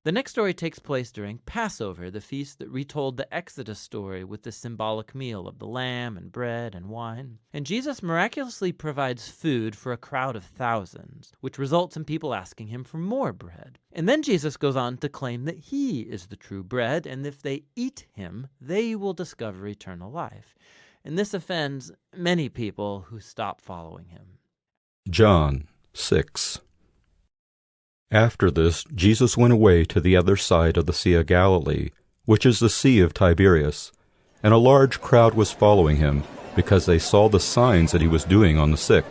The next story takes place during Passover, the feast that retold the Exodus story with the symbolic meal of the lamb and bread and wine. And Jesus miraculously provides food for a crowd of thousands, which results in people asking him for more bread. And then Jesus goes on to claim that he is the true bread, and if they eat him, they will discover eternal life. And this offends many people who stop following him. John 6. After this, Jesus went away to the other side of the Sea of Galilee, which is the Sea of Tiberias, and a large crowd was following him, because they saw the signs that he was doing on the sick.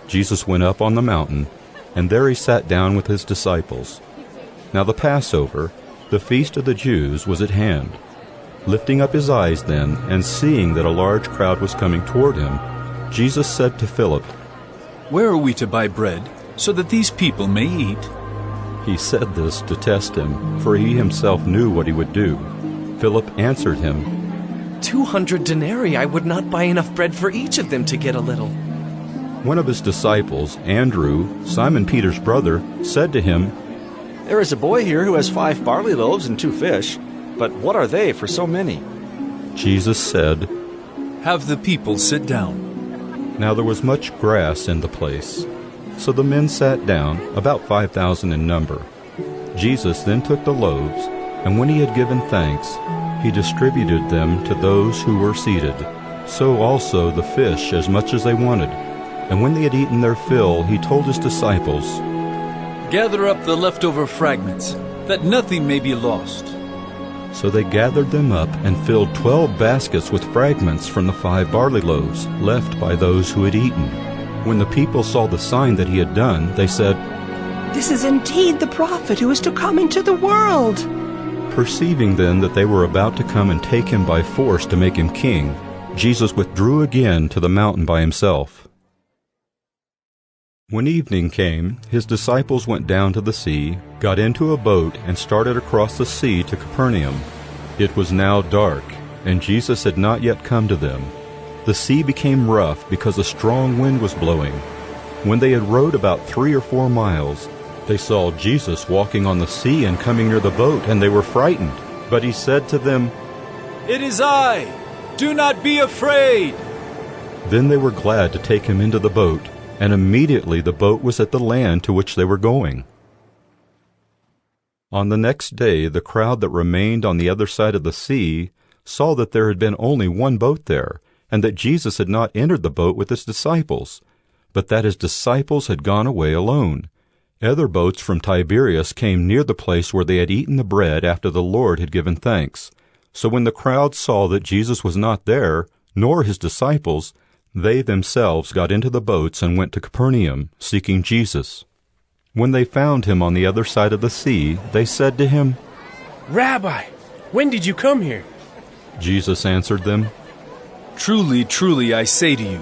Jesus went up on the mountain, and there he sat down with his disciples. Now the Passover, the feast of the Jews, was at hand. Lifting up his eyes then, and seeing that a large crowd was coming toward him, Jesus said to Philip, "Where are we to buy bread, so that these people may eat?" He said this to test him, for he himself knew what he would do. Philip answered him, 200 denarii I would not buy enough bread for each of them to get a little. One of his disciples, Andrew, Simon Peter's brother, said to him, "There is a boy here who has 5 barley loaves and 2 fish, but what are they for so many?" Jesus said, "Have the people sit down." Now there was much grass in the place. So the men sat down, about 5,000 in number. Jesus then took the loaves, and when he had given thanks, he distributed them to those who were seated. So also the fish, as much as they wanted. And when they had eaten their fill, he told his disciples, "Gather up the leftover fragments, that nothing may be lost." So they gathered them up and filled 12 baskets with fragments from the 5 barley loaves, left by those who had eaten. When the people saw the sign that he had done, they said, This is indeed the prophet who is to come into the world. Perceiving then that they were about to come and take him by force to make him king, Jesus withdrew again to the mountain by himself. When evening came, his disciples went down to the sea, got into a boat, and started across the sea to Capernaum. It was now dark, and Jesus had not yet come to them. The sea became rough because a strong wind was blowing. When they had rowed about 3 or 4 miles, they saw Jesus walking on the sea and coming near the boat, and they were frightened. But he said to them, "It is I! Do not be afraid!" Then they were glad to take him into the boat, and immediately the boat was at the land to which they were going. On the next day, the crowd that remained on the other side of the sea saw that there had been only one boat there, and that Jesus had not entered the boat with his disciples, but that his disciples had gone away alone. Other boats from Tiberias came near the place where they had eaten the bread after the Lord had given thanks. So when the crowd saw that Jesus was not there, nor his disciples, they themselves got into the boats and went to Capernaum, seeking Jesus. When they found him on the other side of the sea, they said to him, "Rabbi, when did you come here?" Jesus answered them, "Truly, truly, I say to you,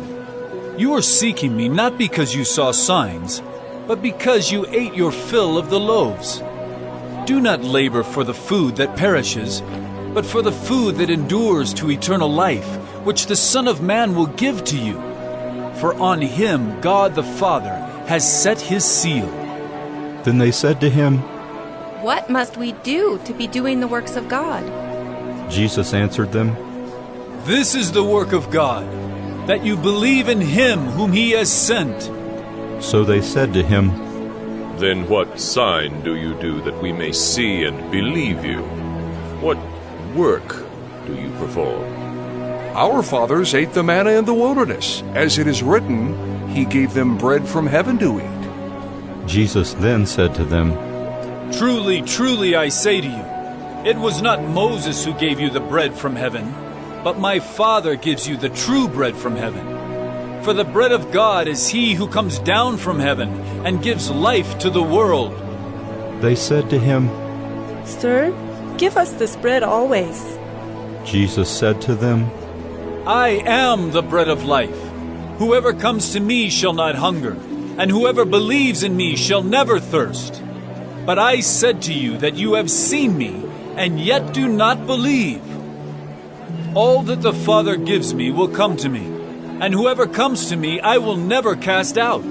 you are seeking me not because you saw signs, but because you ate your fill of the loaves. Do not labor for the food that perishes, but for the food that endures to eternal life, which the Son of Man will give to you. For on him God the Father has set his seal." Then they said to him, "What must we do to be doing the works of God?" Jesus answered them, "This is the work of God, that you believe in him whom he has sent." So they said to him, "Then what sign do you do that we may see and believe you? What work do you perform?" "Our fathers ate the manna in the wilderness. As it is written, he gave them bread from heaven to eat." Jesus then said to them, "Truly, truly, I say to you, it was not Moses who gave you the bread from heaven, but my Father gives you the true bread from heaven. For the bread of God is he who comes down from heaven and gives life to the world." They said to him, "Sir, give us this bread always." Jesus said to them, "I am the bread of life. Whoever comes to me shall not hunger, and whoever believes in me shall never thirst. But I said to you that you have seen me, and yet do not believe. All that the Father gives me will come to me, and whoever comes to me I will never cast out.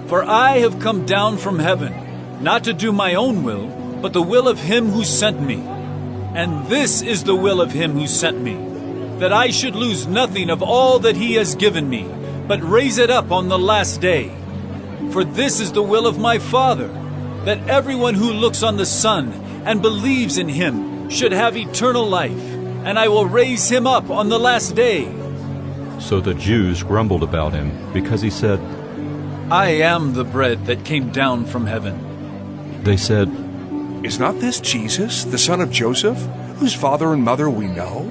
For I have come down from heaven, not to do my own will, but the will of him who sent me. And this is the will of him who sent me, that I should lose nothing of all that he has given me, but raise it up on the last day. For this is the will of my Father, that everyone who looks on the Son and believes in him should have eternal life, and I will raise him up on the last day." So the Jews grumbled about him, because he said, "I am the bread that came down from heaven." They said, Is not this Jesus, the son of Joseph, whose father and mother we know?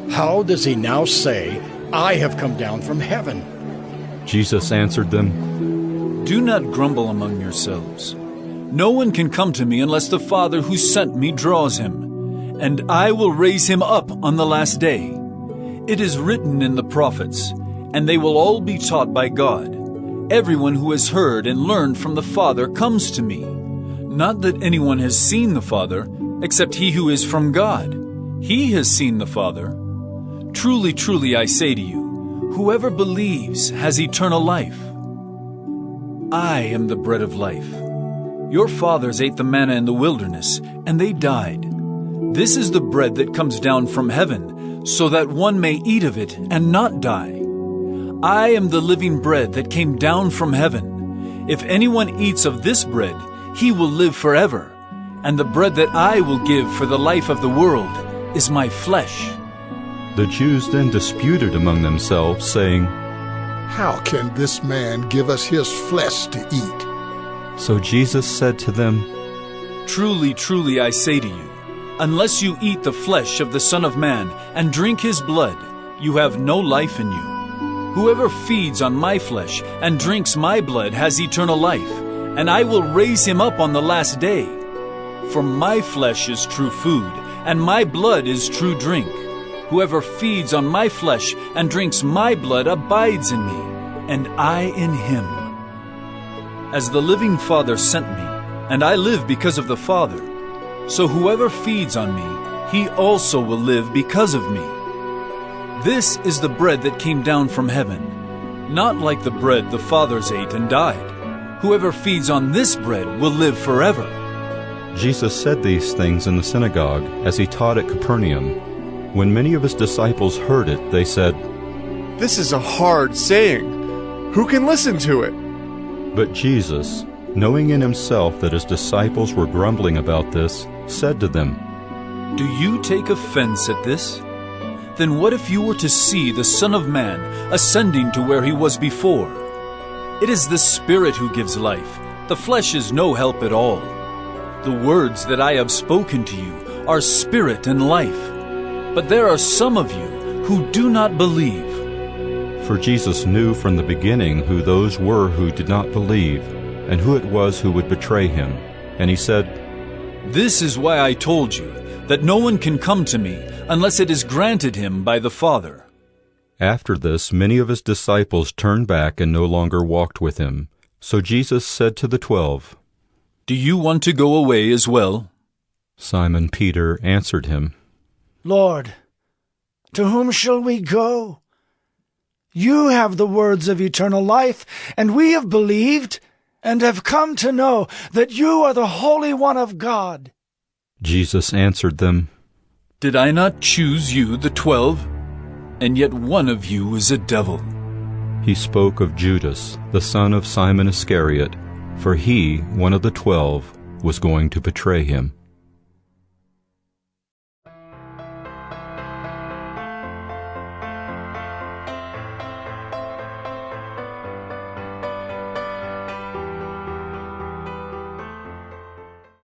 How does he now say, I have come down from heaven? Jesus answered them, "Do not grumble among yourselves. No one can come to me unless the Father who sent me draws him, and I will raise him up on the last day. It is written in the prophets, and they will all be taught by God. Everyone who has heard and learned from the Father comes to me. Not that anyone has seen the Father, except he who is from God. He has seen the Father. Truly, truly, I say to you, whoever believes has eternal life. I am the bread of life. Your fathers ate the manna in the wilderness, and they died. This is the bread that comes down from heaven, so that one may eat of it and not die. I am the living bread that came down from heaven. If anyone eats of this bread, he will live forever. And the bread that I will give for the life of the world is my flesh." The Jews then disputed among themselves, saying, How can this man give us his flesh to eat? So Jesus said to them, Truly, truly, I say to you, unless you eat the flesh of the Son of Man and drink his blood, you have no life in you. Whoever feeds on my flesh and drinks my blood has eternal life, and I will raise him up on the last day. For my flesh is true food, and my blood is true drink. Whoever feeds on my flesh and drinks my blood abides in me, and I in him. As the living Father sent me, and I live because of the Father, so whoever feeds on me, he also will live because of me. This is the bread that came down from heaven, not like the bread the fathers ate and died. Whoever feeds on this bread will live forever. Jesus said these things in the synagogue as he taught at Capernaum. When many of his disciples heard it, they said, This is a hard saying. Who can listen to it? But Jesus, knowing in himself that his disciples were grumbling about this, said to them, Do you take offense at this? Then what if you were to see the Son of Man ascending to where he was before? It is the Spirit who gives life. The flesh is no help at all. The words that I have spoken to you are spirit and life. But there are some of you who do not believe. For Jesus knew from the beginning who those were who did not believe, and who it was who would betray him. And he said, This is why I told you that no one can come to me unless it is granted him by the Father. After this, many of his disciples turned back and no longer walked with him. So Jesus said to the 12, Do you want to go away as well? Simon Peter answered him, Lord, to whom shall we go? You have the words of eternal life, and we have believed and have come to know that you are the Holy One of God. Jesus answered them, Did I not choose you, the 12? And yet one of you is a devil. He spoke of Judas, the son of Simon Iscariot, for he, one of the 12, was going to betray him.